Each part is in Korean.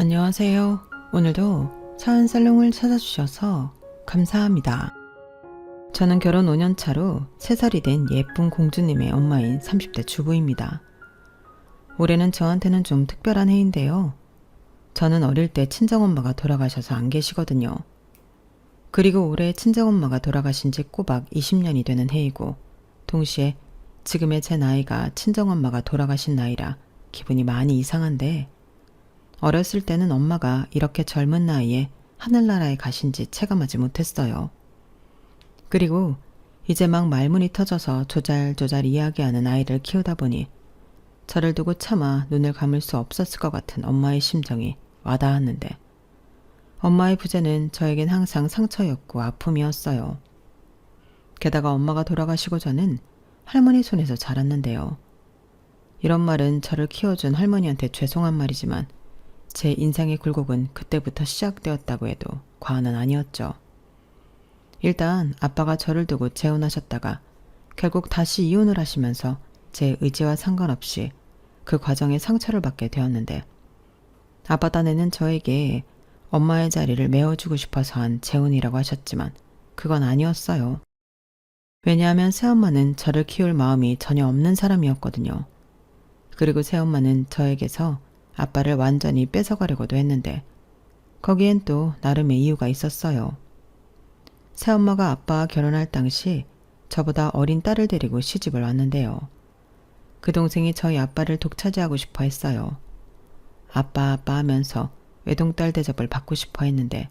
안녕하세요. 오늘도 사은살롱을 찾아주셔서 감사합니다. 저는 결혼 5년 차로 3살이 된 예쁜 공주님의 엄마인 30대 주부입니다. 올해는 저한테는 좀 특별한 해인데요. 저는 어릴 때 친정엄마가 돌아가셔서 안 계시거든요. 그리고 올해 친정엄마가 돌아가신 지 꼬박 20년이 되는 해이고, 동시에 지금의 제 나이가 친정엄마가 돌아가신 나이라 기분이 많이 이상한데, 어렸을 때는 엄마가 이렇게 젊은 나이에 하늘나라에 가신지 체감하지 못했어요. 그리고 이제 막 말문이 터져서 조잘조잘 이야기하는 아이를 키우다 보니 저를 두고 차마 눈을 감을 수 없었을 것 같은 엄마의 심정이 와닿았는데, 엄마의 부재는 저에겐 항상 상처였고 아픔이었어요. 게다가 엄마가 돌아가시고 저는 할머니 손에서 자랐는데요. 이런 말은 저를 키워준 할머니한테 죄송한 말이지만 제 인생의 굴곡은 그때부터 시작되었다고 해도 과언은 아니었죠. 일단 아빠가 저를 두고 재혼하셨다가 결국 다시 이혼을 하시면서 제 의지와 상관없이 그 과정에 상처를 받게 되었는데, 아빠 딴에는 저에게 엄마의 자리를 메워주고 싶어서 한 재혼이라고 하셨지만 그건 아니었어요. 왜냐하면 새엄마는 저를 키울 마음이 전혀 없는 사람이었거든요. 그리고 새엄마는 저에게서 아빠를 완전히 뺏어가려고도 했는데 거기엔 또 나름의 이유가 있었어요. 새엄마가 아빠와 결혼할 당시 저보다 어린 딸을 데리고 시집을 왔는데요. 그 동생이 저희 아빠를 독차지하고 싶어 했어요. 아빠 하면서 외동딸 대접을 받고 싶어 했는데,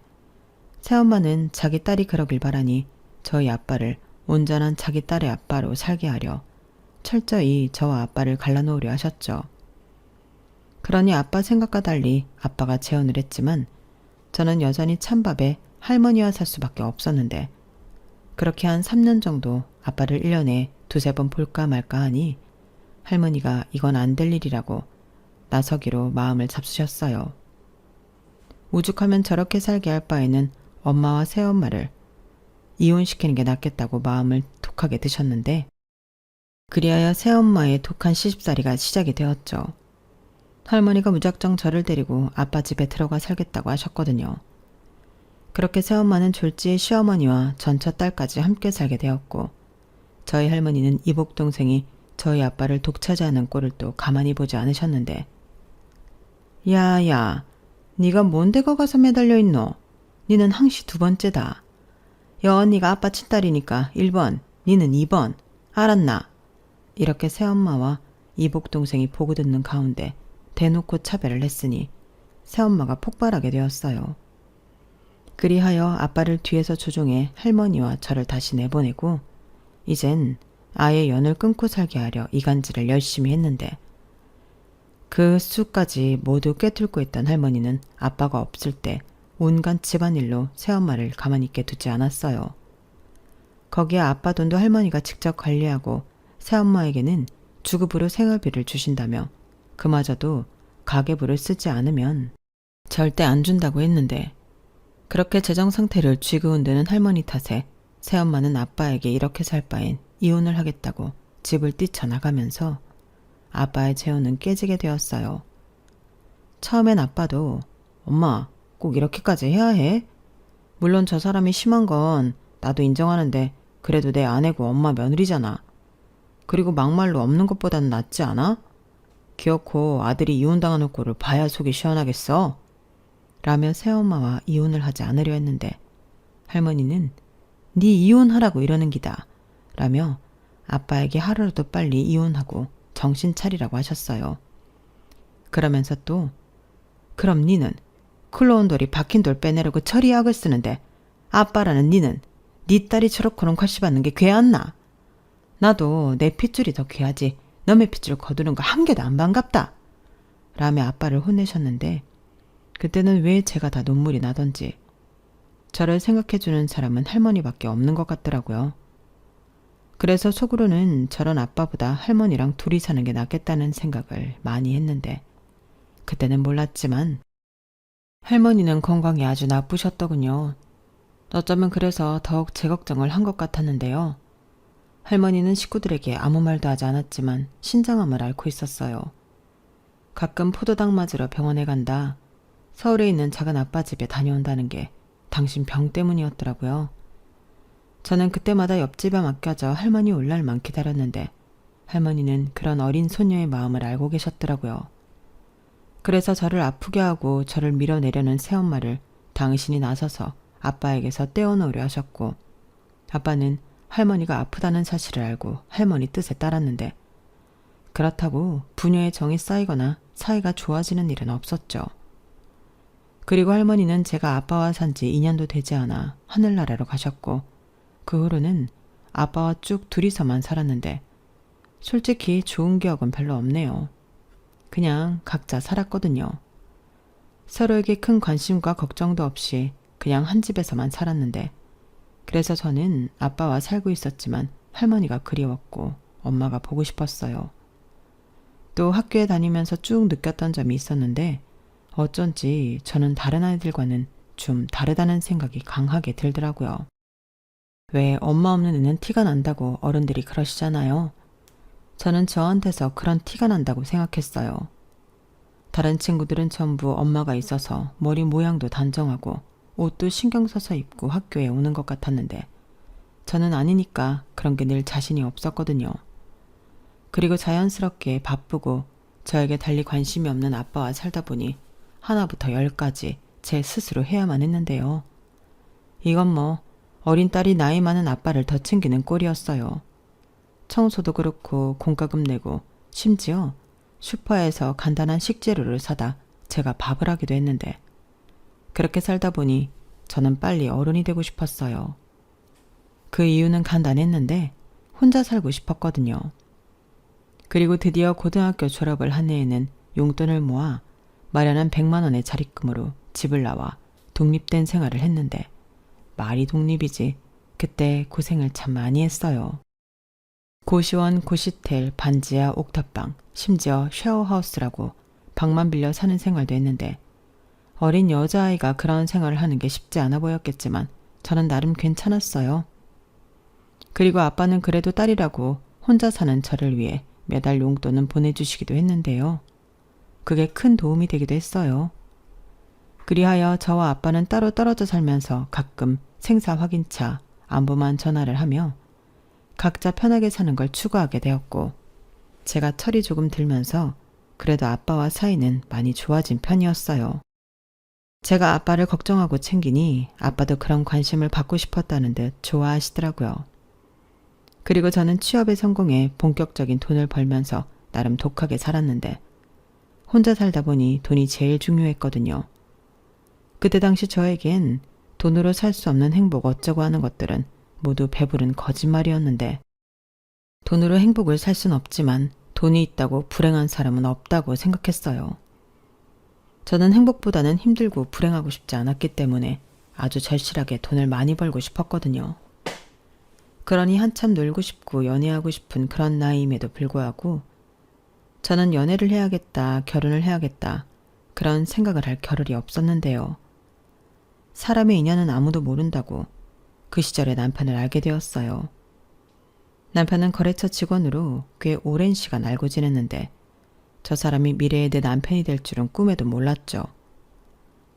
새엄마는 자기 딸이 그러길 바라니 저희 아빠를 온전한 자기 딸의 아빠로 살게 하려 철저히 저와 아빠를 갈라놓으려 하셨죠. 그러니 아빠 생각과 달리 아빠가 재혼을 했지만 저는 여전히 찬밥에 할머니와 살 수밖에 없었는데, 그렇게 한 3년 정도 아빠를 1년에 2-3번 볼까 말까 하니 할머니가 이건 안 될 일이라고 나서기로 마음을 잡수셨어요. 오죽하면 저렇게 살게 할 바에는 엄마와 새엄마를 이혼시키는 게 낫겠다고 마음을 독하게 드셨는데, 그리하여 새엄마의 독한 시집살이가 시작이 되었죠. 할머니가 무작정 저를 데리고 아빠 집에 들어가 살겠다고 하셨거든요. 그렇게 새엄마는 졸지에 시어머니와 전처 딸까지 함께 살게 되었고, 저희 할머니는 이복 동생이 저희 아빠를 독차지하는 꼴을 또 가만히 보지 않으셨는데, 야야, 네가 뭔데 거 가서 매달려 있노? 니는 항시 2번째다. 여 언니가 아빠 친딸이니까 1번, 니는 2번. 알았나? 이렇게 새엄마와 이복 동생이 보고 듣는 가운데 대놓고 차별을 했으니 새엄마가 폭발하게 되었어요. 그리하여 아빠를 뒤에서 조종해 할머니와 저를 다시 내보내고 이젠 아예 연을 끊고 살게 하려 이간질을 열심히 했는데, 그 수까지 모두 꿰뚫고 있던 할머니는 아빠가 없을 때 온갖 집안일로 새엄마를 가만히 있게 두지 않았어요. 거기에 아빠 돈도 할머니가 직접 관리하고 새엄마에게는 주급으로 생활비를 주신다며 그마저도 가계부를 쓰지 않으면 절대 안 준다고 했는데, 그렇게 재정 상태를 쥐고 흔드는 할머니 탓에 새엄마는 아빠에게 이렇게 살 바엔 이혼을 하겠다고 집을 뛰쳐나가면서 아빠의 재혼은 깨지게 되었어요. 처음엔 아빠도 엄마 꼭 이렇게까지 해야 해? 물론 저 사람이 심한 건 나도 인정하는데 그래도 내 아내고 엄마 며느리잖아. 그리고 막말로 없는 것보다는 낫지 않아? 기어코 아들이 이혼당하는 꼴을 봐야 속이 시원하겠어? 라며 새엄마와 이혼을 하지 않으려 했는데, 할머니는 네 이혼하라고 이러는 기다 라며 아빠에게 하루라도 빨리 이혼하고 정신 차리라고 하셨어요. 그러면서 또 그럼 니는 클로온 돌이 박힌 돌 빼내려고 처리약을 쓰는데 아빠라는 니는 니 딸이 저렇게는 컷씹받는 게 괴안나? 나도 내 핏줄이 더 귀하지 너의 핏줄 거두는 거 한 개도 안 반갑다 라며 아빠를 혼내셨는데, 그때는 왜 제가 다 눈물이 나던지 저를 생각해주는 사람은 할머니밖에 없는 것 같더라고요. 그래서 속으로는 저런 아빠보다 할머니랑 둘이 사는 게 낫겠다는 생각을 많이 했는데, 그때는 몰랐지만 할머니는 건강이 아주 나쁘셨더군요. 어쩌면 그래서 더욱 제 걱정을 한 것 같았는데요. 할머니는 식구들에게 아무 말도 하지 않았지만 신장암을 앓고 있었어요. 가끔 포도당 맞으러 병원에 간다. 서울에 있는 작은 아빠 집에 다녀온다는 게 당신 병 때문이었더라고요. 저는 그때마다 옆집에 맡겨져 할머니 올 날만 기다렸는데 할머니는 그런 어린 소녀의 마음을 알고 계셨더라고요. 그래서 저를 아프게 하고 저를 밀어내려는 새엄마를 당신이 나서서 아빠에게서 떼어놓으려 하셨고, 아빠는 할머니가 아프다는 사실을 알고 할머니 뜻에 따랐는데, 그렇다고 부녀의 정이 쌓이거나 사이가 좋아지는 일은 없었죠. 그리고 할머니는 제가 아빠와 산 지 2년도 되지 않아 하늘나라로 가셨고, 그 후로는 아빠와 쭉 둘이서만 살았는데 솔직히 좋은 기억은 별로 없네요. 그냥 각자 살았거든요. 서로에게 큰 관심과 걱정도 없이 그냥 한 집에서만 살았는데, 그래서 저는 아빠와 살고 있었지만 할머니가 그리웠고 엄마가 보고 싶었어요. 또 학교에 다니면서 쭉 느꼈던 점이 있었는데 어쩐지 저는 다른 아이들과는 좀 다르다는 생각이 강하게 들더라고요. 왜 엄마 없는 애는 티가 난다고 어른들이 그러시잖아요. 저는 저한테서 그런 티가 난다고 생각했어요. 다른 친구들은 전부 엄마가 있어서 머리 모양도 단정하고 옷도 신경 써서 입고 학교에 오는 것 같았는데 저는 아니니까 그런 게 늘 자신이 없었거든요. 그리고 자연스럽게 바쁘고 저에게 달리 관심이 없는 아빠와 살다 보니 하나부터 10까지 제 스스로 해야만 했는데요. 이건 뭐 어린 딸이 나이 많은 아빠를 더 챙기는 꼴이었어요. 청소도 그렇고 공과금 내고 심지어 슈퍼에서 간단한 식재료를 사다 제가 밥을 하기도 했는데, 그렇게 살다 보니 저는 빨리 어른이 되고 싶었어요. 그 이유는 간단했는데 혼자 살고 싶었거든요. 그리고 드디어 고등학교 졸업을 한 해에는 용돈을 모아 마련한 100만 원의 자립금으로 집을 나와 독립된 생활을 했는데, 말이 독립이지 그때 고생을 참 많이 했어요. 고시원, 고시텔, 반지하, 옥탑방, 심지어 쉐어하우스라고 방만 빌려 사는 생활도 했는데, 어린 여자아이가 그런 생활을 하는 게 쉽지 않아 보였겠지만 저는 나름 괜찮았어요. 그리고 아빠는 그래도 딸이라고 혼자 사는 저를 위해 매달 용돈은 보내주시기도 했는데요. 그게 큰 도움이 되기도 했어요. 그리하여 저와 아빠는 따로 떨어져 살면서 가끔 생사 확인차, 안부만 전화를 하며 각자 편하게 사는 걸 추구하게 되었고, 제가 철이 조금 들면서 그래도 아빠와 사이는 많이 좋아진 편이었어요. 제가 아빠를 걱정하고 챙기니 아빠도 그런 관심을 받고 싶었다는 듯 좋아하시더라고요. 그리고 저는 취업에 성공해 본격적인 돈을 벌면서 나름 독하게 살았는데, 혼자 살다 보니 돈이 제일 중요했거든요. 그때 당시 저에겐 돈으로 살 수 없는 행복 어쩌고 하는 것들은 모두 배부른 거짓말이었는데, 돈으로 행복을 살 순 없지만 돈이 있다고 불행한 사람은 없다고 생각했어요. 저는 행복보다는 힘들고 불행하고 싶지 않았기 때문에 아주 절실하게 돈을 많이 벌고 싶었거든요. 그러니 한참 놀고 싶고 연애하고 싶은 그런 나이임에도 불구하고 저는 연애를 해야겠다, 결혼을 해야겠다, 그런 생각을 할 겨를이 없었는데요. 사람의 인연은 아무도 모른다고 그 시절에 남편을 알게 되었어요. 남편은 거래처 직원으로 꽤 오랜 시간 알고 지냈는데 저 사람이 미래의 내 남편이 될 줄은 꿈에도 몰랐죠.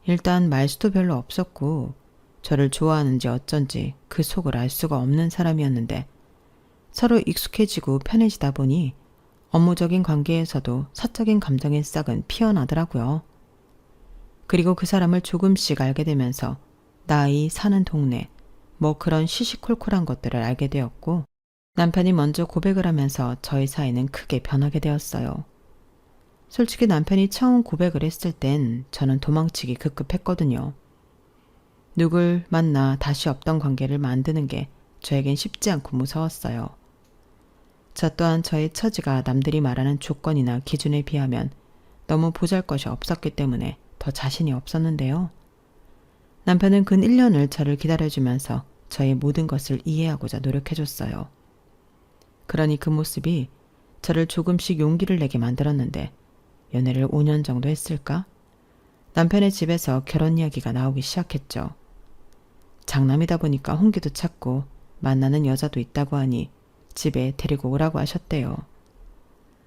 일단 말수도 별로 없었고 저를 좋아하는지 어쩐지 그 속을 알 수가 없는 사람이었는데, 서로 익숙해지고 편해지다 보니 업무적인 관계에서도 사적인 감정의 싹은 피어나더라고요. 그리고 그 사람을 조금씩 알게 되면서 나이, 사는 동네, 뭐 그런 시시콜콜한 것들을 알게 되었고, 남편이 먼저 고백을 하면서 저희 사이는 크게 변하게 되었어요. 솔직히 남편이 처음 고백을 했을 땐 저는 도망치기 급급했거든요. 누굴 만나 다시 없던 관계를 만드는 게 저에겐 쉽지 않고 무서웠어요. 저 또한 저의 처지가 남들이 말하는 조건이나 기준에 비하면 너무 보잘것이 없었기 때문에 더 자신이 없었는데요. 남편은 근 1년을 저를 기다려주면서 저의 모든 것을 이해하고자 노력해줬어요. 그러니 그 모습이 저를 조금씩 용기를 내게 만들었는데, 연애를 5년 정도 했을까? 남편의 집에서 결혼 이야기가 나오기 시작했죠. 장남이다 보니까 홍기도 찾고 만나는 여자도 있다고 하니 집에 데리고 오라고 하셨대요.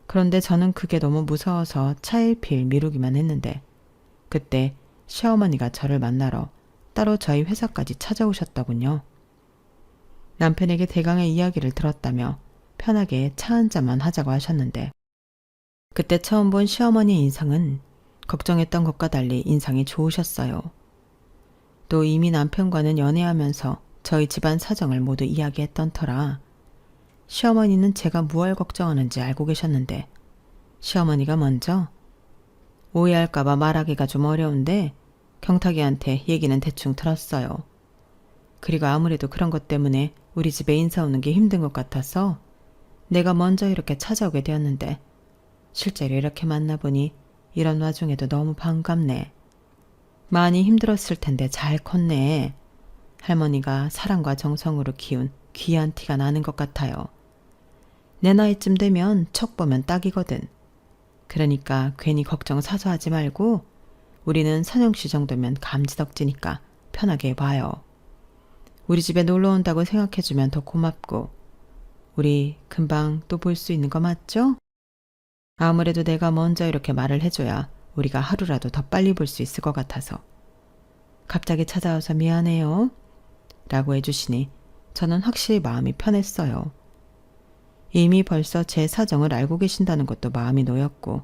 그런데 저는 그게 너무 무서워서 차일피일 미루기만 했는데, 그때 시어머니가 저를 만나러 따로 저희 회사까지 찾아오셨더군요. 남편에게 대강의 이야기를 들었다며 편하게 차 한잔만 하자고 하셨는데 그때 처음 본 시어머니의 인상은 걱정했던 것과 달리 인상이 좋으셨어요. 또 이미 남편과는 연애하면서 저희 집안 사정을 모두 이야기했던 터라 시어머니는 제가 무얼 걱정하는지 알고 계셨는데 시어머니가 먼저 오해할까봐 말하기가 좀 어려운데 경탁이한테 얘기는 대충 들었어요. 그리고 아무래도 그런 것 때문에 우리 집에 인사 오는 게 힘든 것 같아서 내가 먼저 이렇게 찾아오게 되었는데 실제로 이렇게 만나보니 이런 와중에도 너무 반갑네. 많이 힘들었을 텐데 잘 컸네. 할머니가 사랑과 정성으로 키운 귀한 티가 나는 것 같아요. 내 나이쯤 되면 척 보면 딱이거든. 그러니까 괜히 걱정 사서 하지 말고 우리는 선영씨 정도면 감지덕지니까 편하게 봐요. 우리 집에 놀러 온다고 생각해주면 더 고맙고 우리 금방 또 볼 수 있는 거 맞죠? 아무래도 내가 먼저 이렇게 말을 해줘야 우리가 하루라도 더 빨리 볼 수 있을 것 같아서 갑자기 찾아와서 미안해요 라고 해주시니 저는 확실히 마음이 편했어요. 이미 벌써 제 사정을 알고 계신다는 것도 마음이 놓였고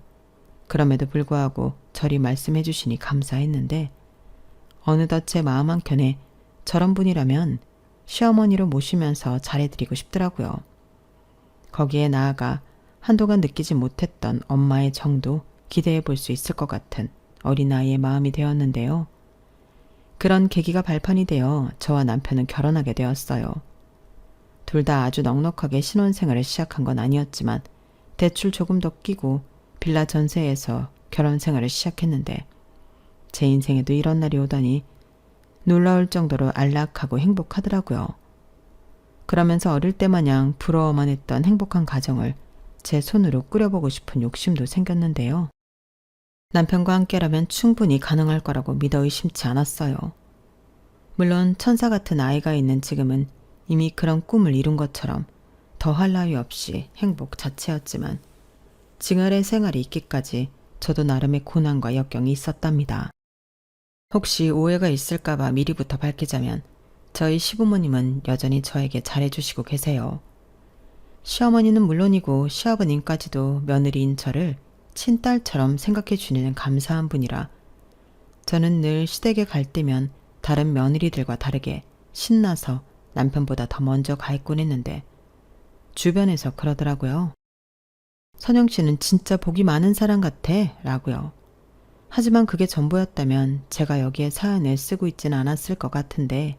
그럼에도 불구하고 저리 말씀해 주시니 감사했는데 어느덧 제 마음 한켠에 저런 분이라면 시어머니로 모시면서 잘해드리고 싶더라고요. 거기에 나아가 한동안 느끼지 못했던 엄마의 정도 기대해 볼 수 있을 것 같은 어린아이의 마음이 되었는데요. 그런 계기가 발판이 되어 저와 남편은 결혼하게 되었어요. 둘 다 아주 넉넉하게 신혼생활을 시작한 건 아니었지만 대출 조금 더 끼고 빌라 전세에서 결혼생활을 시작했는데 제 인생에도 이런 날이 오다니 놀라울 정도로 안락하고 행복하더라고요. 그러면서 어릴 때 마냥 부러워만 했던 행복한 가정을 제 손으로 꾸려보고 싶은 욕심도 생겼는데요. 남편과 함께라면 충분히 가능할 거라고 믿어 의심치 않았어요. 물론 천사 같은 아이가 있는 지금은 이미 그런 꿈을 이룬 것처럼 더할 나위 없이 행복 자체였지만 징얼의 생활이 있기까지 저도 나름의 고난과 역경이 있었답니다. 혹시 오해가 있을까봐 미리부터 밝히자면 저희 시부모님은 여전히 저에게 잘해주시고 계세요. 시어머니는 물론이고 시아버님까지도 며느리인 저를 친딸처럼 생각해 주시는 감사한 분이라 저는 늘 시댁에 갈 때면 다른 며느리들과 다르게 신나서 남편보다 더 먼저 가 있곤 했는데 주변에서 그러더라고요. 선영 씨는 진짜 복이 많은 사람 같아 라고요. 하지만 그게 전부였다면 제가 여기에 사연을 쓰고 있지는 않았을 것 같은데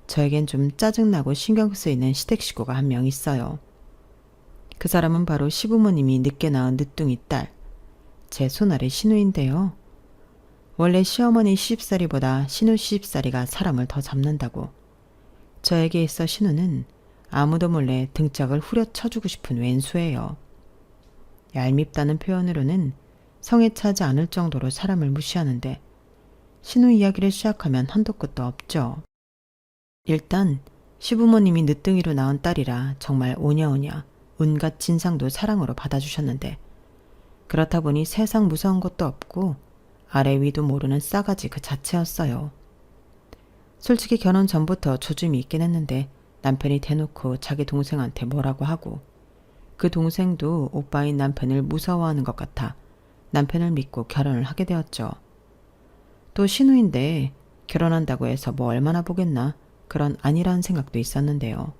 저에겐 좀 짜증나고 신경 쓰이는 시댁 식구가 한 명 있어요. 그 사람은 바로 시부모님이 늦게 낳은 늦둥이 딸, 제 손아래 신우인데요. 원래 시어머니 시집살이보다 신우 시집살이가 사람을 더 잡는다고 저에게 있어 신우는 아무도 몰래 등짝을 후려쳐주고 싶은 왼수예요. 얄밉다는 표현으로는 성에 차지 않을 정도로 사람을 무시하는데 신우 이야기를 시작하면 한도 끝도 없죠. 일단 시부모님이 늦둥이로 낳은 딸이라 정말 오냐오냐 온갖 진상도 사랑으로 받아주셨는데 그렇다 보니 세상 무서운 것도 없고 아래 위도 모르는 싸가지 그 자체였어요. 솔직히 결혼 전부터 조짐이 있긴 했는데 남편이 대놓고 자기 동생한테 뭐라고 하고 그 동생도 오빠인 남편을 무서워하는 것 같아 남편을 믿고 결혼을 하게 되었죠. 또 신우인데 결혼한다고 해서 뭐 얼마나 보겠나 그런 아니라는 생각도 있었는데요.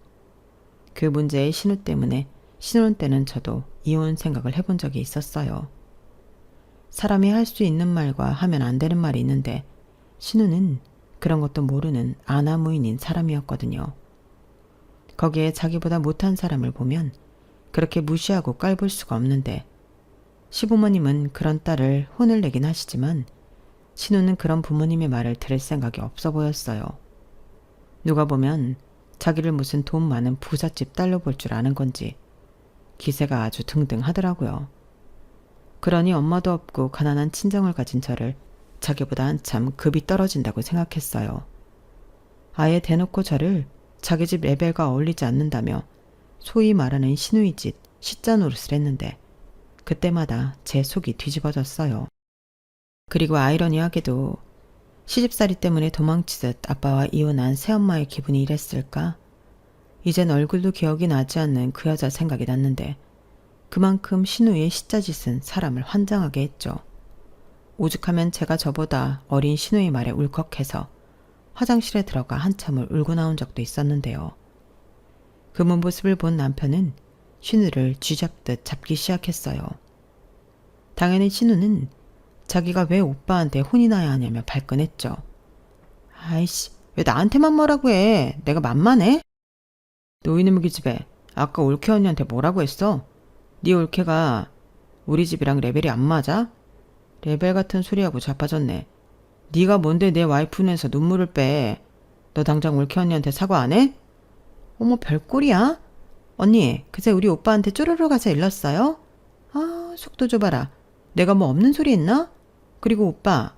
그 문제의 신우 때문에 신혼 때는 저도 이혼 생각을 해본 적이 있었어요. 사람이 할 수 있는 말과 하면 안 되는 말이 있는데 신우는 그런 것도 모르는 아나무인인 사람이었거든요. 거기에 자기보다 못한 사람을 보면 그렇게 무시하고 깔볼 수가 없는데 시부모님은 그런 딸을 혼을 내긴 하시지만 신우는 그런 부모님의 말을 들을 생각이 없어 보였어요. 누가 보면 자기를 무슨 돈 많은 부잣집 딸로 볼 줄 아는 건지 기세가 아주 등등하더라고요. 그러니 엄마도 없고 가난한 친정을 가진 저를 자기보다 한참 급이 떨어진다고 생각했어요. 아예 대놓고 저를 자기 집 레벨과 어울리지 않는다며 소위 말하는 시누이 짓 시자 노릇을 했는데 그때마다 제 속이 뒤집어졌어요. 그리고 아이러니하게도 시집살이 때문에 도망치듯 아빠와 이혼한 새엄마의 기분이 이랬을까? 이젠 얼굴도 기억이 나지 않는 그 여자 생각이 났는데 그만큼 신우의 시자짓은 사람을 환장하게 했죠. 오죽하면 제가 저보다 어린 신우의 말에 울컥해서 화장실에 들어가 한참을 울고 나온 적도 있었는데요. 그 모습을 본 남편은 신우를 쥐잡듯 잡기 시작했어요. 당연히 신우는 자기가 왜 오빠한테 혼이 나야 하냐며 발끈했죠. 아이씨, 왜 나한테만 뭐라고 해? 내가 만만해? 너 이놈의 기집애, 아까 올케 언니한테 뭐라고 했어? 네 올케가 우리 집이랑 레벨이 안 맞아? 레벨 같은 소리하고 자빠졌네. 네가 뭔데 내 와이프 눈에서 눈물을 빼. 너 당장 올케 언니한테 사과 안 해? 어머, 별꼴이야? 언니, 그새 우리 오빠한테 쪼르르 가서 일렀어요? 아, 속도 줘봐라. 내가 뭐 없는 소리 했나? 그리고 오빠,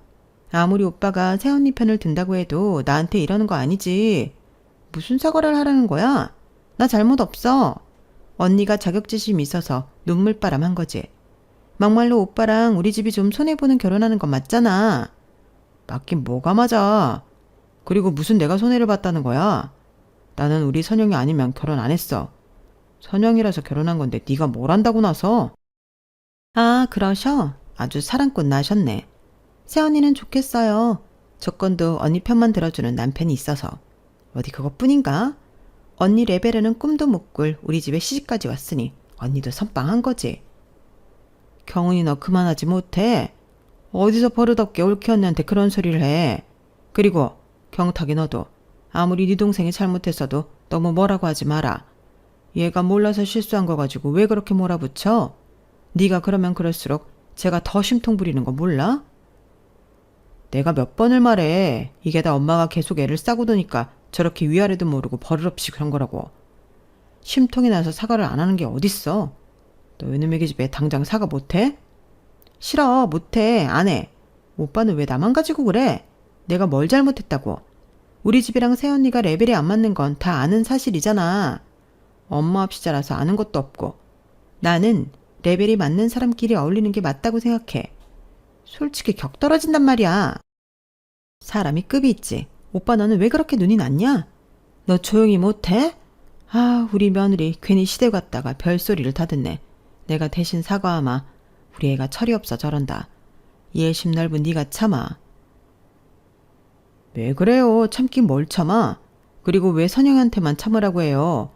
아무리 오빠가 새언니 편을 든다고 해도 나한테 이러는 거 아니지. 무슨 사과를 하라는 거야? 나 잘못 없어. 언니가 자격지심이 있어서 눈물바람 한 거지. 막말로 오빠랑 우리 집이 좀 손해보는 결혼하는 건 맞잖아. 맞긴 뭐가 맞아. 그리고 무슨 내가 손해를 봤다는 거야. 나는 우리 선영이 아니면 결혼 안 했어. 선영이라서 결혼한 건데 네가 뭘 안다고 나서. 아, 그러셔? 아주 사랑꾼 나셨네. 새언니는 좋겠어요. 조건도 언니 편만 들어주는 남편이 있어서. 어디 그것뿐인가? 언니 레벨에는 꿈도 못 꿀 우리 집에 시집까지 왔으니 언니도 선빵한 거지. 경은이 너 그만하지 못해? 어디서 버릇없게 올케 언니한테 그런 소리를 해. 그리고 경탁이 너도 아무리 네 동생이 잘못했어도 너무 뭐라고 하지 마라. 얘가 몰라서 실수한 거 가지고 왜 그렇게 몰아붙여? 네가 그러면 그럴수록 제가 더 심통 부리는 거 몰라? 내가 몇 번을 말해. 이게 다 엄마가 계속 애를 싸고 도니까 저렇게 위아래도 모르고 버릇없이 그런 거라고. 심통이 나서 사과를 안 하는 게 어딨어. 너 이놈의 기집애 당장 사과 못해? 싫어, 못해, 안 해. 오빠는 왜 나만 가지고 그래? 내가 뭘 잘못했다고. 우리 집이랑 새언니가 레벨이 안 맞는 건 다 아는 사실이잖아. 엄마 없이 자라서 아는 것도 없고. 나는 레벨이 맞는 사람끼리 어울리는 게 맞다고 생각해. 솔직히 격 떨어진단 말이야. 사람이 급이 있지. 오빠 너는 왜 그렇게 눈이 났냐? 너 조용히 못해? 아, 우리 며느리 괜히 시댁 왔다가 별소리를 다 듣네. 내가 대신 사과하마. 우리 애가 철이 없어 저런다. 예심 넓은 네가 참아. 왜 그래요? 참긴 뭘 참아? 그리고 왜 선영한테만 참으라고 해요?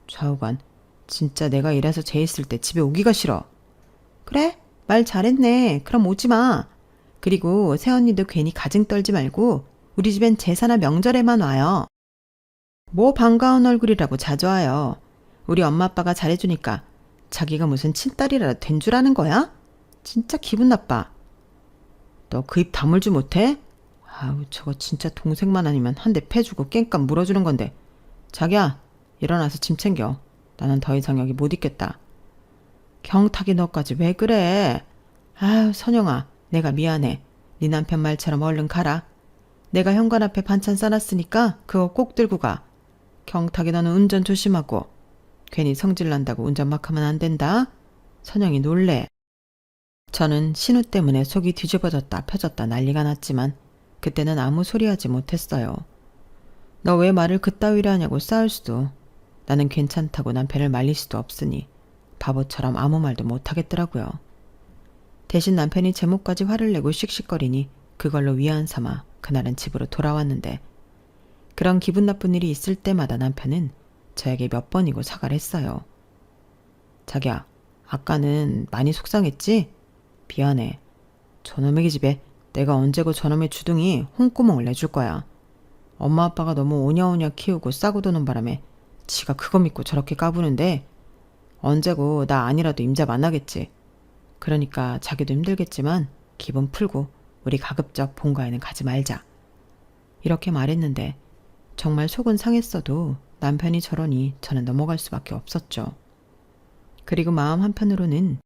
좌우간, 진짜 내가 일해서 재 있을 때 집에 오기가 싫어. 그래? 말 잘했네. 그럼 오지 마. 그리고 새언니도 괜히 가증 떨지 말고 우리 집엔 제사나 명절에만 와요. 뭐 반가운 얼굴이라고 자주 와요. 우리 엄마 아빠가 잘해주니까 자기가 무슨 친딸이라도 된 줄 아는 거야? 진짜 기분 나빠. 너 그 입 다물지 못해? 아우, 저거 진짜 동생만 아니면 한 대 패주고 깽값 물어주는 건데. 자기야, 일어나서 짐 챙겨. 나는 더 이상 여기 못 있겠다. 경탁이 너까지 왜 그래? 아유, 선영아, 내가 미안해. 네 남편 말처럼 얼른 가라. 내가 현관 앞에 반찬 싸놨으니까 그거 꼭 들고 가. 경탁이 너는 운전 조심하고. 괜히 성질 난다고 운전 막 하면 안 된다. 선영이 놀래. 저는 신우 때문에 속이 뒤집어졌다 펴졌다 난리가 났지만 그때는 아무 소리 하지 못했어요. 너 왜 말을 그따위로 하냐고 싸울 수도, 나는 괜찮다고 남편을 말릴 수도 없으니 바보처럼 아무 말도 못하겠더라고요. 대신 남편이 제목까지 화를 내고 씩씩거리니 그걸로 위안 삼아 그날은 집으로 돌아왔는데, 그런 기분 나쁜 일이 있을 때마다 남편은 저에게 몇 번이고 사과를 했어요. 자기야, 아까는 많이 속상했지? 미안해. 저놈의 기집애 내가 언제고 저놈의 주둥이 홍구멍을 내줄 거야. 엄마 아빠가 너무 오냐오냐 키우고 싸고 도는 바람에 지가 그거 믿고 저렇게 까부는데 언제고 나 아니라도 임자 만나겠지. 그러니까 자기도 힘들겠지만 기분 풀고 우리 가급적 본가에는 가지 말자. 이렇게 말했는데 정말 속은 상했어도 남편이 저러니 저는 넘어갈 수밖에 없었죠. 그리고 마음 한편으로는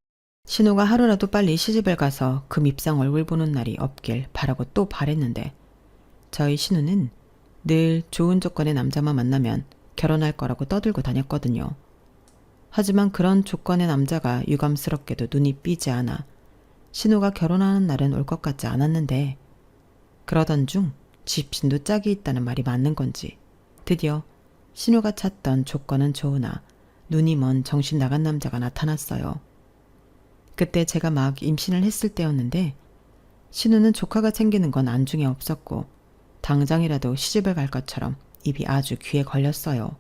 신우가 하루라도 빨리 시집을 가서 그 밉상 얼굴 보는 날이 없길 바라고 또 바랬는데, 저희 신우는 늘 좋은 조건의 남자만 만나면 결혼할 거라고 떠들고 다녔거든요. 하지만 그런 조건의 남자가 유감스럽게도 눈이 삐지 않아 신우가 결혼하는 날은 올 것 같지 않았는데, 그러던 중 집신도 짝이 있다는 말이 맞는 건지 드디어 신우가 찾던 조건은 좋으나 눈이 먼 정신 나간 남자가 나타났어요. 그때 제가 막 임신을 했을 때였는데 신우는 조카가 생기는 건 안중에 없었고 당장이라도 시집을 갈 것처럼 입이 아주 귀에 걸렸어요.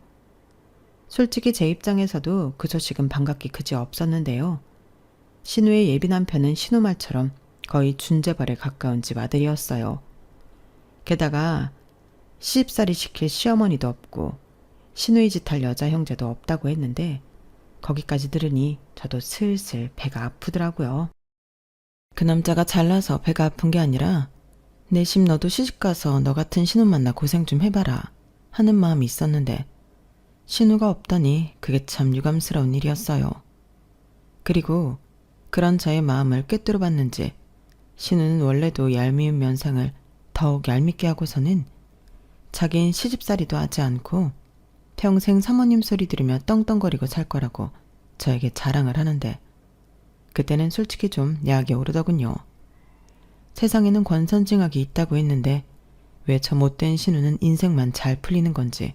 솔직히 제 입장에서도 그 소식은 반갑기 그지 없었는데요. 신우의 예비 남편은 신우 말처럼 거의 준재벌에 가까운 집 아들이었어요. 게다가 시집살이 시킬 시어머니도 없고 신우의 짓 할 여자 형제도 없다고 했는데 거기까지 들으니 저도 슬슬 배가 아프더라고요. 그 남자가 잘나서 배가 아픈 게 아니라 내심 너도 시집가서 너 같은 신우 만나 고생 좀 해봐라 하는 마음이 있었는데 신우가 없다니 그게 참 유감스러운 일이었어요. 그리고 그런 저의 마음을 꿰뚫어 봤는지 신우는 원래도 얄미운 면상을 더욱 얄밉게 하고서는 자긴 시집살이도 하지 않고 평생 사모님 소리 들으며 떵떵거리고 살 거라고 저에게 자랑을 하는데 그때는 솔직히 좀 약이 오르더군요. 세상에는 권선징악이 있다고 했는데 왜 저 못된 신우는 인생만 잘 풀리는 건지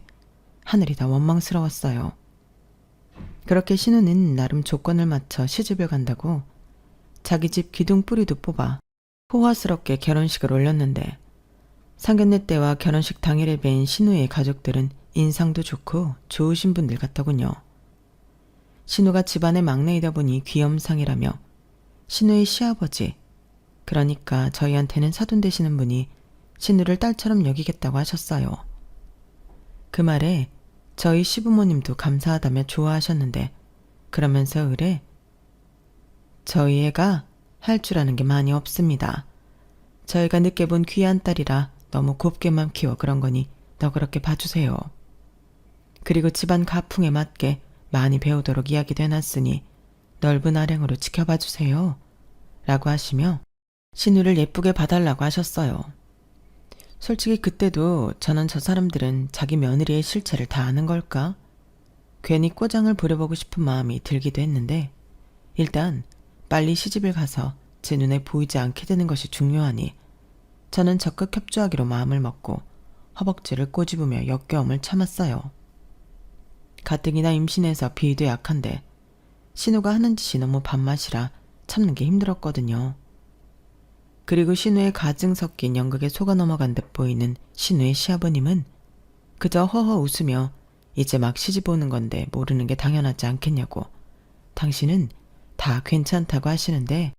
하늘이 다 원망스러웠어요. 그렇게 신우는 나름 조건을 맞춰 시집을 간다고 자기 집 기둥뿌리도 뽑아 호화스럽게 결혼식을 올렸는데 상견례 때와 결혼식 당일에 뵌 신우의 가족들은 인상도 좋고 좋으신 분들 같더군요. 신우가 집안의 막내이다 보니 귀염상이라며 신우의 시아버지, 그러니까 저희한테는 사돈 되시는 분이 신우를 딸처럼 여기겠다고 하셨어요. 그 말에 저희 시부모님도 감사하다며 좋아하셨는데 그러면서 의뢰 저희 애가 할 줄 아는 게 많이 없습니다. 저희가 늦게 본 귀한 딸이라 너무 곱게만 키워 그런 거니 너그럽게 봐주세요. 그리고 집안 가풍에 맞게 많이 배우도록 이야기도 해놨으니 넓은 아량으로 지켜봐 주세요. 라고 하시며 신우를 예쁘게 봐달라고 하셨어요. 솔직히 그때도 저는 저 사람들은 자기 며느리의 실체를 다 아는 걸까? 괜히 꼬장을 부려보고 싶은 마음이 들기도 했는데 일단 빨리 시집을 가서 제 눈에 보이지 않게 되는 것이 중요하니 저는 적극 협조하기로 마음을 먹고 허벅지를 꼬집으며 역겨움을 참았어요. 가뜩이나 임신해서 비위도 약한데 신우가 하는 짓이 너무 밥맛이라 참는 게 힘들었거든요. 그리고 신우의 가증 섞인 연극에 속아 넘어간 듯 보이는 신우의 시아버님은 그저 허허 웃으며 이제 막 시집 오는 건데 모르는 게 당연하지 않겠냐고 당신은 다 괜찮다고 하시는데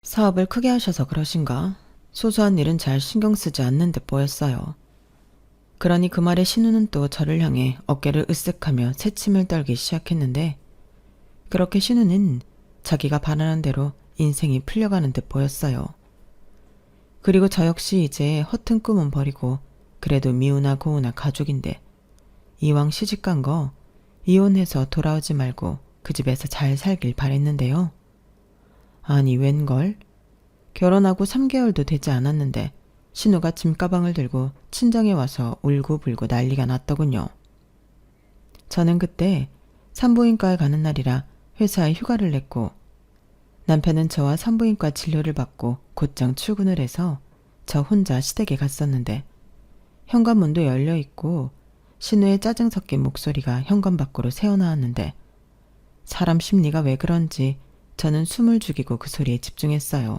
사업을 크게 하셔서 그러신가? 소소한 일은 잘 신경 쓰지 않는 듯 보였어요. 그러니 그 말에 신우는 또 저를 향해 어깨를 으쓱하며 새침을 떨기 시작했는데 그렇게 신우는 자기가 바라는 대로 인생이 풀려가는 듯 보였어요. 그리고 저 역시 이제 허튼 꿈은 버리고 그래도 미우나 고우나 가족인데 이왕 시집간 거 이혼해서 돌아오지 말고 그 집에서 잘 살길 바랬는데요. 아니 웬걸? 결혼하고 3개월도 되지 않았는데 신우가 짐가방을 들고 친정에 와서 울고불고 난리가 났더군요. 저는 그때 산부인과에 가는 날이라 회사에 휴가를 냈고 남편은 저와 산부인과 진료를 받고 곧장 출근을 해서 저 혼자 시댁에 갔었는데 현관문도 열려있고 신우의 짜증 섞인 목소리가 현관 밖으로 새어나왔는데 사람 심리가 왜 그런지 저는 숨을 죽이고 그 소리에 집중했어요.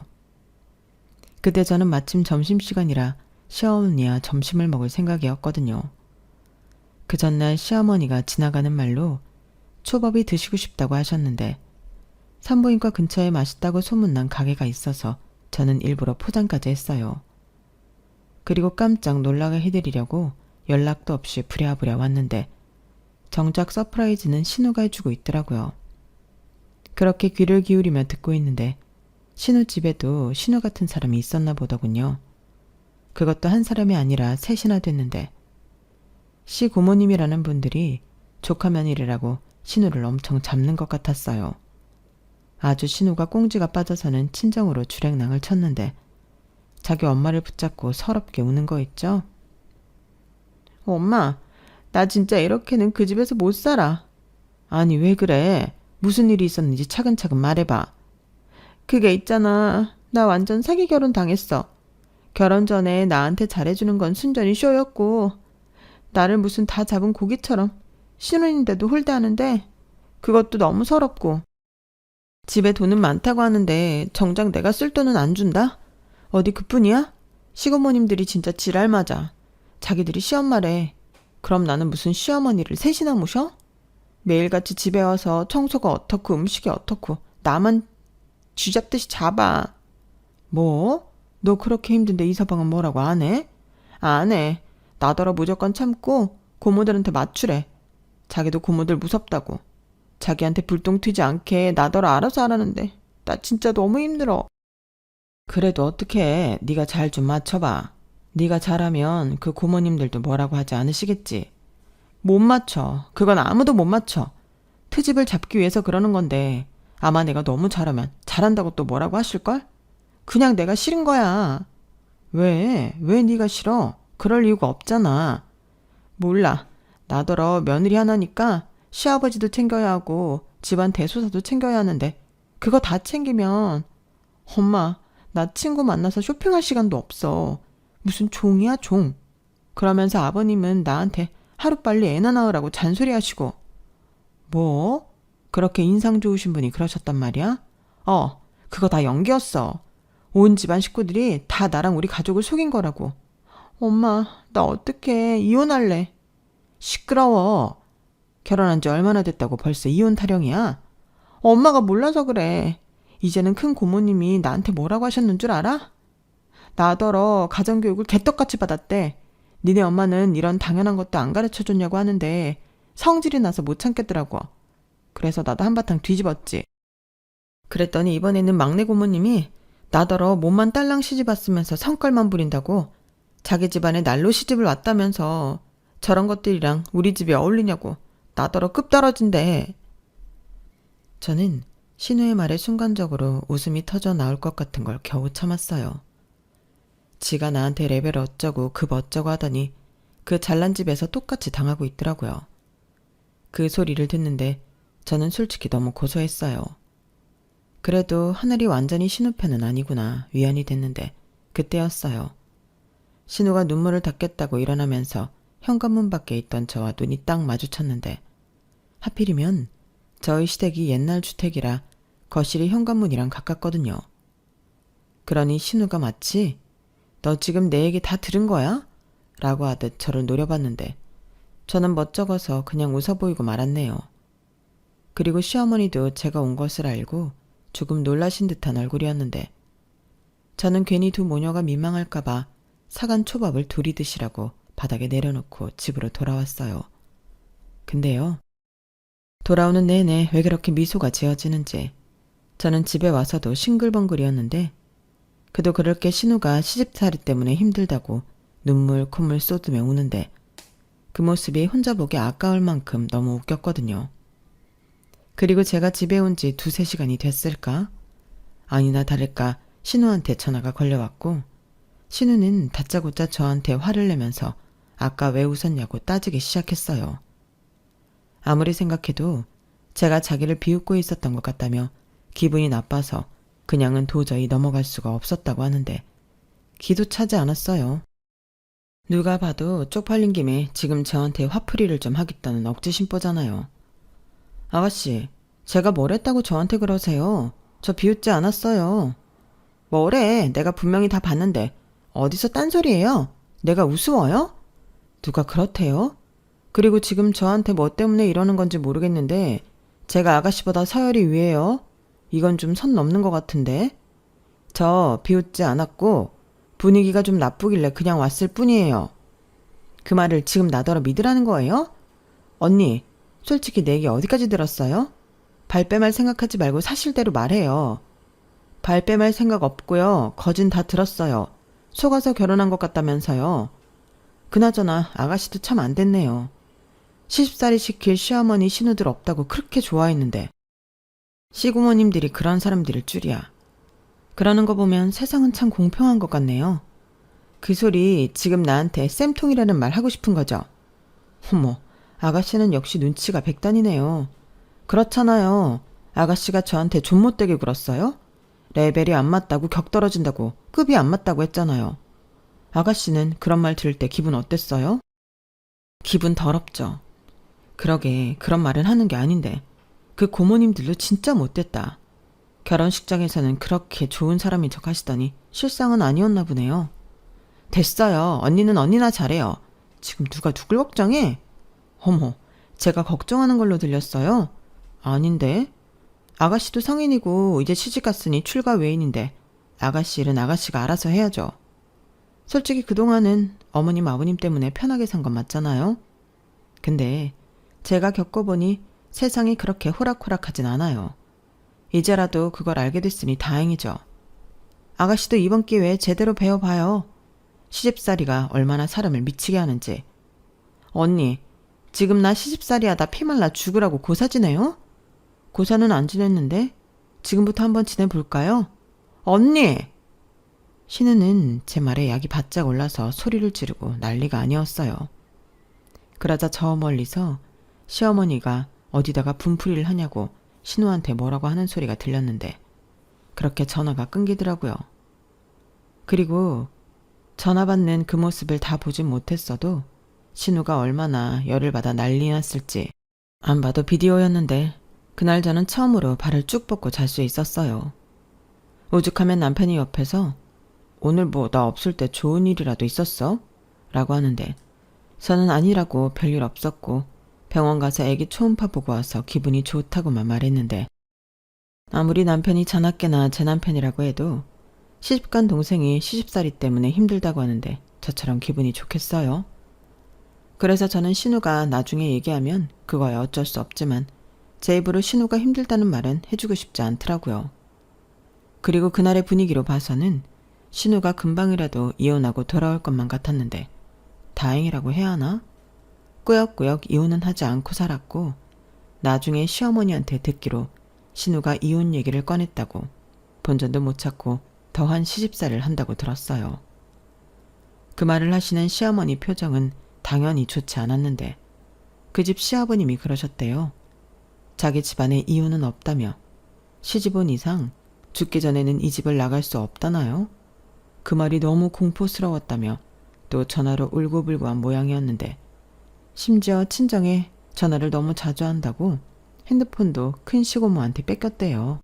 그때 저는 마침 점심시간이라 시어머니와 점심을 먹을 생각이었거든요. 그 전날 시어머니가 지나가는 말로 초밥이 드시고 싶다고 하셨는데 산부인과 근처에 맛있다고 소문난 가게가 있어서 저는 일부러 포장까지 했어요. 그리고 깜짝 놀라게 해드리려고 연락도 없이 부랴부랴 왔는데 정작 서프라이즈는 신우가 해주고 있더라고요. 그렇게 귀를 기울이며 듣고 있는데 신우 집에도 신우 같은 사람이 있었나 보더군요. 그것도 한 사람이 아니라 셋이나 됐는데 시 고모님이라는 분들이 조카 며느리라고 신우를 엄청 잡는 것 같았어요. 아주 신우가 꽁지가 빠져서는 친정으로 주랭랑을 쳤는데 자기 엄마를 붙잡고 서럽게 우는 거 있죠? 엄마, 나 진짜 이렇게는 그 집에서 못 살아. 아니 왜 그래? 무슨 일이 있었는지 차근차근 말해봐. 그게 있잖아. 나 완전 사기 결혼 당했어. 결혼 전에 나한테 잘해주는 건 순전히 쇼였고 나를 무슨 다 잡은 고기처럼 신혼인데도 홀대하는데 그것도 너무 서럽고 집에 돈은 많다고 하는데 정작 내가 쓸 돈은 안 준다? 어디 그뿐이야? 시고모님들이 진짜 지랄 맞아. 자기들이 시엄마래. 그럼 나는 무슨 시어머니를 셋이나 모셔? 매일같이 집에 와서 청소가 어떻고 음식이 어떻고 나만 쥐잡듯이 잡아. 뭐? 너 그렇게 힘든데 이서방은 뭐라고 안 해? 안 해. 나더러 무조건 참고 고모들한테 맞추래. 자기도 고모들 무섭다고. 자기한테 불똥 튀지 않게 나더러 알아서 하라는데 나 진짜 너무 힘들어. 그래도 어떡해. 네가 잘 좀 맞춰봐. 네가 잘하면 그 고모님들도 뭐라고 하지 않으시겠지. 못 맞춰. 그건 아무도 못 맞춰. 트집을 잡기 위해서 그러는 건데 아마 내가 너무 잘하면 잘한다고 또 뭐라고 하실걸? 그냥 내가 싫은 거야. 왜? 왜 네가 싫어? 그럴 이유가 없잖아. 몰라. 나더러 며느리 하나니까 시아버지도 챙겨야 하고 집안 대소사도 챙겨야 하는데 그거 다 챙기면 엄마 나 친구 만나서 쇼핑할 시간도 없어. 무슨 종이야 종. 그러면서 아버님은 나한테 하루빨리 애나 낳으라고 잔소리하시고. 뭐? 그렇게 인상 좋으신 분이 그러셨단 말이야? 그거 다 연기였어. 온 집안 식구들이 다 나랑 우리 가족을 속인 거라고. 엄마 나 어떡해. 이혼할래. 시끄러워. 결혼한 지 얼마나 됐다고 벌써 이혼 타령이야? 엄마가 몰라서 그래. 이제는 큰 고모님이 나한테 뭐라고 하셨는 줄 알아? 나더러 가정교육을 개떡같이 받았대. 니네 엄마는 이런 당연한 것도 안 가르쳐줬냐고 하는데 성질이 나서 못 참겠더라고. 그래서 나도 한바탕 뒤집었지. 그랬더니 이번에는 막내 고모님이 나더러 몸만 딸랑 시집왔으면서 성깔만 부린다고 자기 집안에 날로 시집을 왔다면서 저런 것들이랑 우리 집이 어울리냐고 나더러 급 떨어진대. 저는 신우의 말에 순간적으로 웃음이 터져 나올 것 같은 걸 겨우 참았어요. 지가 나한테 레벨 어쩌고 급 어쩌고 하더니 그 잘난 집에서 똑같이 당하고 있더라고요. 그 소리를 듣는데 저는 솔직히 너무 고소했어요. 그래도 하늘이 완전히 신우 편은 아니구나 위안이 됐는데 그때였어요. 신우가 눈물을 닦겠다고 일어나면서 현관문 밖에 있던 저와 눈이 딱 마주쳤는데 하필이면 저희 시댁이 옛날 주택이라 거실이 현관문이랑 가깝거든요. 그러니 신우가 마치 너 지금 내 얘기 다 들은 거야? 라고 하듯 저를 노려봤는데 저는 멋쩍어서 그냥 웃어 보이고 말았네요. 그리고 시어머니도 제가 온 것을 알고 조금 놀라신 듯한 얼굴이었는데 저는 괜히 두 모녀가 민망할까봐 사간 초밥을 둘이 드시라고 바닥에 내려놓고 집으로 돌아왔어요. 근데요. 돌아오는 내내 왜 그렇게 미소가 지어지는지 저는 집에 와서도 싱글벙글이었는데 그도 그럴 게 신우가 시집살이 때문에 힘들다고 눈물 콧물 쏟으며 우는데 그 모습이 혼자 보기 아까울 만큼 너무 웃겼거든요. 그리고 제가 집에 온 지 2-3시간이 됐을까? 아니나 다를까 신우한테 전화가 걸려왔고 신우는 다짜고짜 저한테 화를 내면서 아까 왜 웃었냐고 따지기 시작했어요. 아무리 생각해도 제가 자기를 비웃고 있었던 것 같다며 기분이 나빠서 그냥은 도저히 넘어갈 수가 없었다고 하는데 기도 차지 않았어요. 누가 봐도 쪽팔린 김에 지금 저한테 화풀이를 좀 하겠다는 억지 심보잖아요. 아가씨, 제가 뭘 했다고 저한테 그러세요? 저 비웃지 않았어요. 뭐래? 내가 분명히 다 봤는데 어디서 딴소리예요? 내가 우스워요? 누가 그렇대요? 그리고 지금 저한테 뭐 때문에 이러는 건지 모르겠는데 제가 아가씨보다 서열이 위에요? 이건 좀 선 넘는 것 같은데? 저 비웃지 않았고 분위기가 좀 나쁘길래 그냥 왔을 뿐이에요. 그 말을 지금 나더러 믿으라는 거예요? 언니, 솔직히 내 얘기 어디까지 들었어요? 발뺌할 생각하지 말고 사실대로 말해요. 발뺌할 생각 없고요. 거진 다 들었어요. 속아서 결혼한 것 같다면서요. 그나저나 아가씨도 참 안 됐네요. 시집살이 시킬 시어머니 신우들 없다고 그렇게 좋아했는데 시구모님들이 그런 사람들일 줄이야. 그러는 거 보면 세상은 참 공평한 것 같네요. 그 소리 지금 나한테 쌤통이라는 말 하고 싶은 거죠? 어머, 아가씨는 역시 눈치가 백단이네요. 그렇잖아요. 아가씨가 저한테 존 못되게 굴었어요? 레벨이 안 맞다고 격 떨어진다고 급이 안 맞다고 했잖아요. 아가씨는 그런 말 들을 때 기분 어땠어요? 기분 더럽죠. 그러게 그런 말은 하는 게 아닌데 그 고모님들도 진짜 못됐다. 결혼식장에서는 그렇게 좋은 사람인 척 하시더니 실상은 아니었나 보네요. 됐어요. 언니는 언니나 잘해요. 지금 누가 누굴 걱정해? 어머, 제가 걱정하는 걸로 들렸어요? 아닌데. 아가씨도 성인이고 이제 시집갔으니 출가 외인인데 아가씨 일은 아가씨가 알아서 해야죠. 솔직히 그동안은 어머님 아버님 때문에 편하게 산 건 맞잖아요. 근데 제가 겪어보니 세상이 그렇게 호락호락하진 않아요. 이제라도 그걸 알게 됐으니 다행이죠. 아가씨도 이번 기회에 제대로 배워봐요. 시집살이가 얼마나 사람을 미치게 하는지. 언니, 지금 나 시집살이 하다 피말라 죽으라고 고사 지내요? 고사는 안 지냈는데 지금부터 한번 지내볼까요? 언니! 신우는 제 말에 약이 바짝 올라서 소리를 지르고 난리가 아니었어요. 그러자 저 멀리서 시어머니가 어디다가 분풀이를 하냐고 신우한테 뭐라고 하는 소리가 들렸는데 그렇게 전화가 끊기더라고요. 그리고 전화 받는 그 모습을 다 보진 못했어도 신우가 얼마나 열을 받아 난리 났을지 안 봐도 비디오였는데 그날 저는 처음으로 발을 쭉 뻗고 잘 수 있었어요. 오죽하면 남편이 옆에서 오늘 뭐 나 없을 때 좋은 일이라도 있었어? 라고 하는데 저는 아니라고 별일 없었고 병원 가서 애기 초음파 보고 와서 기분이 좋다고만 말했는데 아무리 남편이 자나깨나 제 남편이라고 해도 시집간 동생이 시집살이 때문에 힘들다고 하는데 저처럼 기분이 좋겠어요? 그래서 저는 신우가 나중에 얘기하면 그거야 어쩔 수 없지만 제 입으로 신우가 힘들다는 말은 해주고 싶지 않더라고요. 그리고 그날의 분위기로 봐서는 신우가 금방이라도 이혼하고 돌아올 것만 같았는데 다행이라고 해야 하나? 꾸역꾸역 이혼은 하지 않고 살았고 나중에 시어머니한테 듣기로 신우가 이혼 얘기를 꺼냈다고 본전도 못 찾고 더한 시집살이를 한다고 들었어요. 그 말을 하시는 시어머니 표정은 당연히 좋지 않았는데 그 집 시아버님이 그러셨대요. 자기 집안에 이유는 없다며 시집 온 이상 죽기 전에는 이 집을 나갈 수 없다나요? 그 말이 너무 공포스러웠다며 또 전화로 울고불고한 모양이었는데 심지어 친정에 전화를 너무 자주 한다고 핸드폰도 큰 시고모한테 뺏겼대요.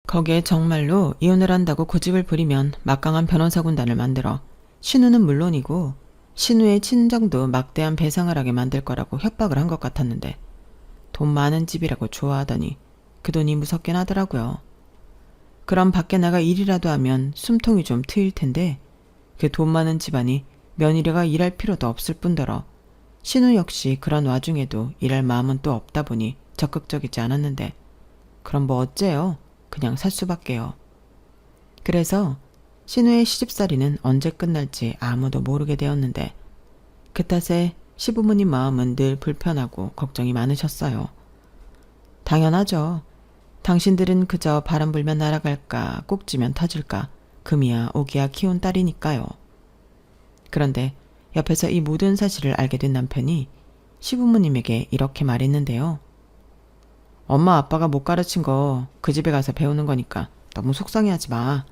거기에 정말로 이혼을 한다고 고집을 부리면 막강한 변호사 군단을 만들어 신우는 물론이고 신우의 친정도 막대한 배상을 하게 만들 거라고 협박을 한 것 같았는데 돈 많은 집이라고 좋아하더니 그 돈이 무섭긴 하더라고요. 그럼 밖에 나가 일이라도 하면 숨통이 좀 트일 텐데 그 돈 많은 집안이 며느리가 일할 필요도 없을 뿐더러 신우 역시 그런 와중에도 일할 마음은 또 없다 보니 적극적이지 않았는데 그럼 뭐 어째요? 그냥 살 수밖에요. 그래서 신우의 시집살이는 언제 끝날지 아무도 모르게 되었는데 그 탓에 시부모님 마음은 늘 불편하고 걱정이 많으셨어요. 당연하죠. 당신들은 그저 바람 불면 날아갈까 꼭지면 터질까 금이야 오기야 키운 딸이니까요. 그런데 옆에서 이 모든 사실을 알게 된 남편이 시부모님에게 이렇게 말했는데요. 엄마 아빠가 못 가르친 거 그 집에 가서 배우는 거니까 너무 속상해하지 마.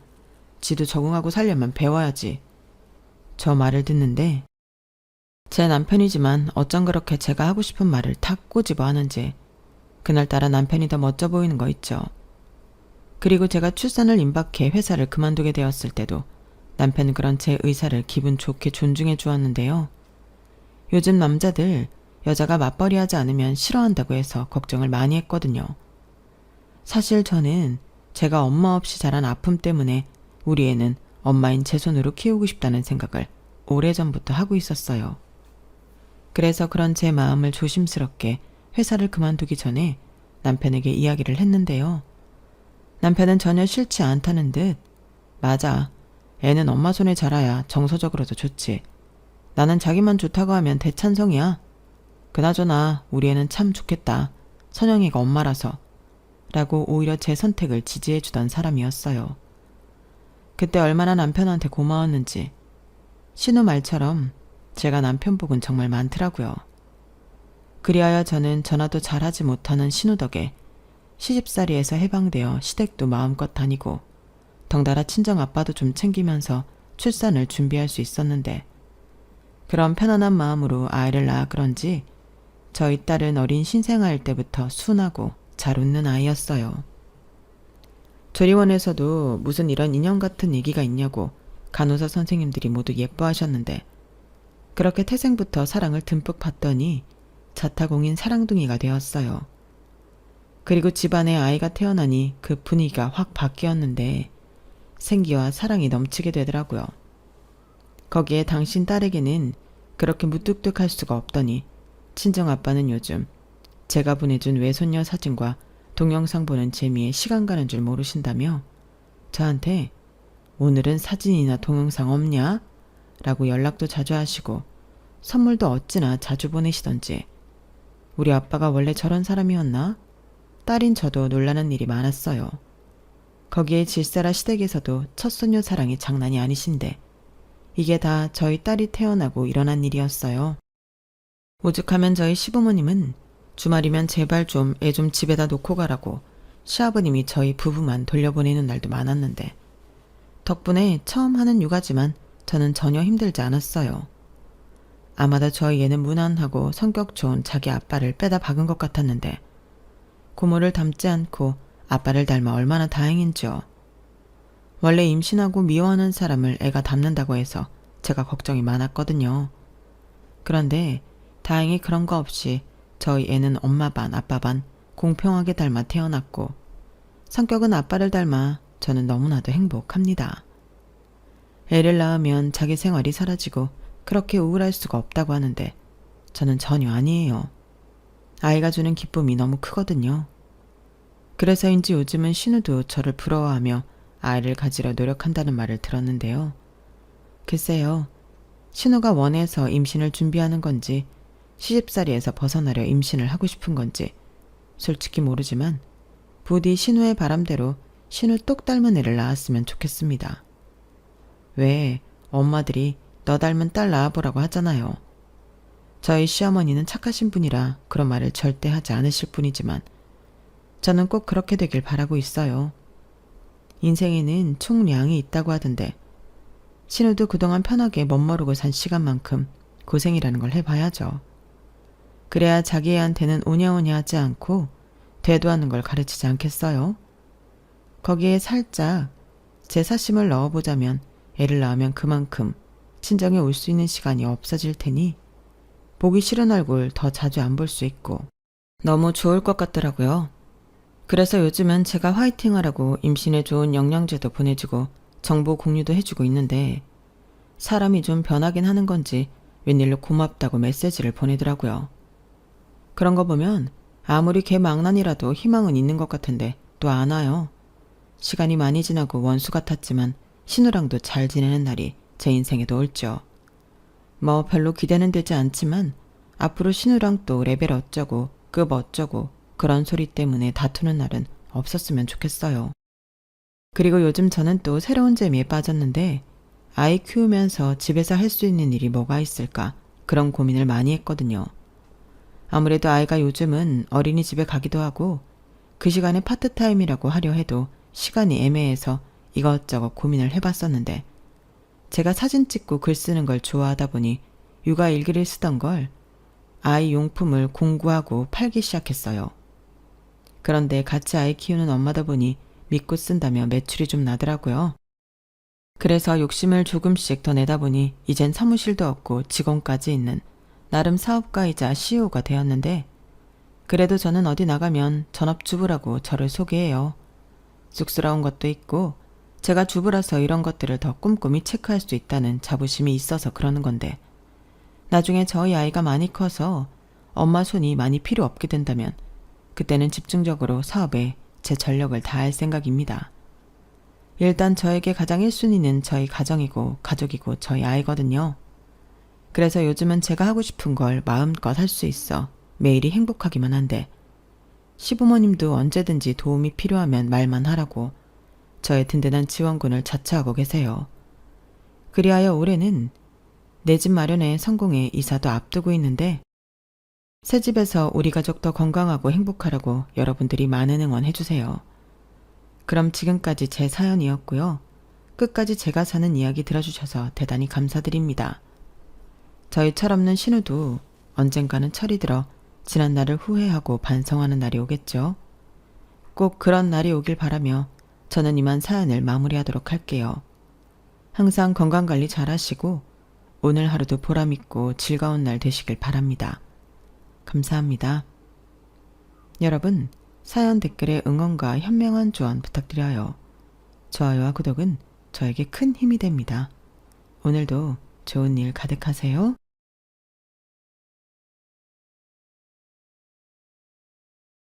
지도 적응하고 살려면 배워야지. 저 말을 듣는데 제 남편이지만 어쩜 그렇게 제가 하고 싶은 말을 탁 꼬집어 하는지 그날따라 남편이 더 멋져 보이는 거 있죠. 그리고 제가 출산을 임박해 회사를 그만두게 되었을 때도 남편은 그런 제 의사를 기분 좋게 존중해 주었는데요. 요즘 남자들 여자가 맞벌이하지 않으면 싫어한다고 해서 걱정을 많이 했거든요. 사실 저는 제가 엄마 없이 자란 아픔 때문에 우리 애는 엄마인 제 손으로 키우고 싶다는 생각을 오래전부터 하고 있었어요. 그래서 그런 제 마음을 조심스럽게 회사를 그만두기 전에 남편에게 이야기를 했는데요. 남편은 전혀 싫지 않다는 듯 맞아. 애는 엄마 손에 자라야 정서적으로도 좋지. 나는 자기만 좋다고 하면 대찬성이야. 그나저나 우리 애는 참 좋겠다. 선영이가 엄마라서. 라고 오히려 제 선택을 지지해 주던 사람이었어요. 그때 얼마나 남편한테 고마웠는지. 신우 말처럼 제가 남편 복은 정말 많더라고요. 그리하여 저는 전화도 잘하지 못하는 신우 덕에 시집살이에서 해방되어 시댁도 마음껏 다니고 덩달아 친정 아빠도 좀 챙기면서 출산을 준비할 수 있었는데 그런 편안한 마음으로 아이를 낳아 그런지 저희 딸은 어린 신생아일 때부터 순하고 잘 웃는 아이였어요. 조리원에서도 무슨 이런 인형 같은 얘기가 있냐고 간호사 선생님들이 모두 예뻐하셨는데 그렇게 태생부터 사랑을 듬뿍 받더니 자타공인 사랑둥이가 되었어요. 그리고 집안에 아이가 태어나니 그 분위기가 확 바뀌었는데 생기와 사랑이 넘치게 되더라고요. 거기에 당신 딸에게는 그렇게 무뚝뚝할 수가 없더니 친정아빠는 요즘 제가 보내준 외손녀 사진과 동영상 보는 재미에 시간 가는 줄 모르신다며 저한테 오늘은 사진이나 동영상 없냐? 라고 연락도 자주 하시고 선물도 어찌나 자주 보내시던지 우리 아빠가 원래 저런 사람이었나? 딸인 저도 놀라는 일이 많았어요. 거기에 질세라 시댁에서도 첫손녀 사랑이 장난이 아니신데 이게 다 저희 딸이 태어나고 일어난 일이었어요. 오죽하면 저희 시부모님은 주말이면 제발 좀 애 좀 집에다 놓고 가라고 시아버님이 저희 부부만 돌려보내는 날도 많았는데 덕분에 처음 하는 육아지만 저는 전혀 힘들지 않았어요. 아마도 저희 애는 무난하고 성격 좋은 자기 아빠를 빼다 박은 것 같았는데 고모를 닮지 않고 아빠를 닮아 얼마나 다행인지요. 원래 임신하고 미워하는 사람을 애가 닮는다고 해서 제가 걱정이 많았거든요. 그런데 다행히 그런 거 없이 저희 애는 엄마 반 아빠 반 공평하게 닮아 태어났고 성격은 아빠를 닮아 저는 너무나도 행복합니다. 애를 낳으면 자기 생활이 사라지고 그렇게 우울할 수가 없다고 하는데 저는 전혀 아니에요. 아이가 주는 기쁨이 너무 크거든요. 그래서인지 요즘은 신우도 저를 부러워하며 아이를 가지려 노력한다는 말을 들었는데요. 글쎄요. 신우가 원해서 임신을 준비하는 건지 시집살이에서 벗어나려 임신을 하고 싶은 건지 솔직히 모르지만 부디 신우의 바람대로 신우 똑 닮은 애를 낳았으면 좋겠습니다. 왜 엄마들이 너 닮은 딸 낳아보라고 하잖아요. 저희 시어머니는 착하신 분이라 그런 말을 절대 하지 않으실 뿐이지만 저는 꼭 그렇게 되길 바라고 있어요. 인생에는 총량이 있다고 하던데 신우도 그동안 편하게 멋모르고 산 시간만큼 고생이라는 걸 해봐야죠. 그래야 자기 애한테는 오냐오냐 하지 않고 대도하는 걸 가르치지 않겠어요? 거기에 살짝 제 사심을 넣어보자면 애를 낳으면 그만큼 친정에 올 수 있는 시간이 없어질 테니 보기 싫은 얼굴 더 자주 안 볼 수 있고 너무 좋을 것 같더라고요. 그래서 요즘은 제가 화이팅하라고 임신에 좋은 영양제도 보내주고 정보 공유도 해주고 있는데 사람이 좀 변하긴 하는 건지 웬일로 고맙다고 메시지를 보내더라고요. 그런 거 보면 아무리 개망난이라도 희망은 있는 것 같은데 또 안 와요. 시간이 많이 지나고 원수 같았지만 신우랑도 잘 지내는 날이 제 인생에도 올죠. 뭐 별로 기대는 되지 않지만 앞으로 신우랑 또 레벨 어쩌고 급 어쩌고 그런 소리 때문에 다투는 날은 없었으면 좋겠어요. 그리고 요즘 저는 또 새로운 재미에 빠졌는데 아이 키우면서 집에서 할 수 있는 일이 뭐가 있을까 그런 고민을 많이 했거든요. 아무래도 아이가 요즘은 어린이집에 가기도 하고 그 시간에 파트타임이라고 하려 해도 시간이 애매해서 이것저것 고민을 해봤었는데 제가 사진 찍고 글 쓰는 걸 좋아하다 보니 육아 일기를 쓰던 걸 아이 용품을 공구하고 팔기 시작했어요. 그런데 같이 아이 키우는 엄마다 보니 믿고 쓴다며 매출이 좀 나더라고요. 그래서 욕심을 조금씩 더 내다 보니 이젠 사무실도 없고 직원까지 있는 나름 사업가이자 CEO가 되었는데 그래도 저는 어디 나가면 전업주부라고 저를 소개해요. 쑥스러운 것도 있고 제가 주부라서 이런 것들을 더 꼼꼼히 체크할 수 있다는 자부심이 있어서 그러는 건데 나중에 저희 아이가 많이 커서 엄마 손이 많이 필요 없게 된다면 그때는 집중적으로 사업에 제 전력을 다할 생각입니다. 일단 저에게 가장 1순위는 저희 가정이고 가족이고 저희 아이거든요. 그래서 요즘은 제가 하고 싶은 걸 마음껏 할 수 있어 매일이 행복하기만 한데 시부모님도 언제든지 도움이 필요하면 말만 하라고 저의 든든한 지원군을 자처하고 계세요. 그리하여 올해는 내 집 마련에 성공해 이사도 앞두고 있는데 새 집에서 우리 가족 더 건강하고 행복하라고 여러분들이 많은 응원해 주세요. 그럼 지금까지 제 사연이었고요. 끝까지 제가 사는 이야기 들어주셔서 대단히 감사드립니다. 저희 철없는 신우도 언젠가는 철이 들어 지난 날을 후회하고 반성하는 날이 오겠죠. 꼭 그런 날이 오길 바라며 저는 이만 사연을 마무리하도록 할게요. 항상 건강관리 잘 하시고 오늘 하루도 보람있고 즐거운 날 되시길 바랍니다. 감사합니다. 여러분, 사연 댓글에 응원과 현명한 조언 부탁드려요. 좋아요와 구독은 저에게 큰 힘이 됩니다. 오늘도 좋은 일 가득하세요.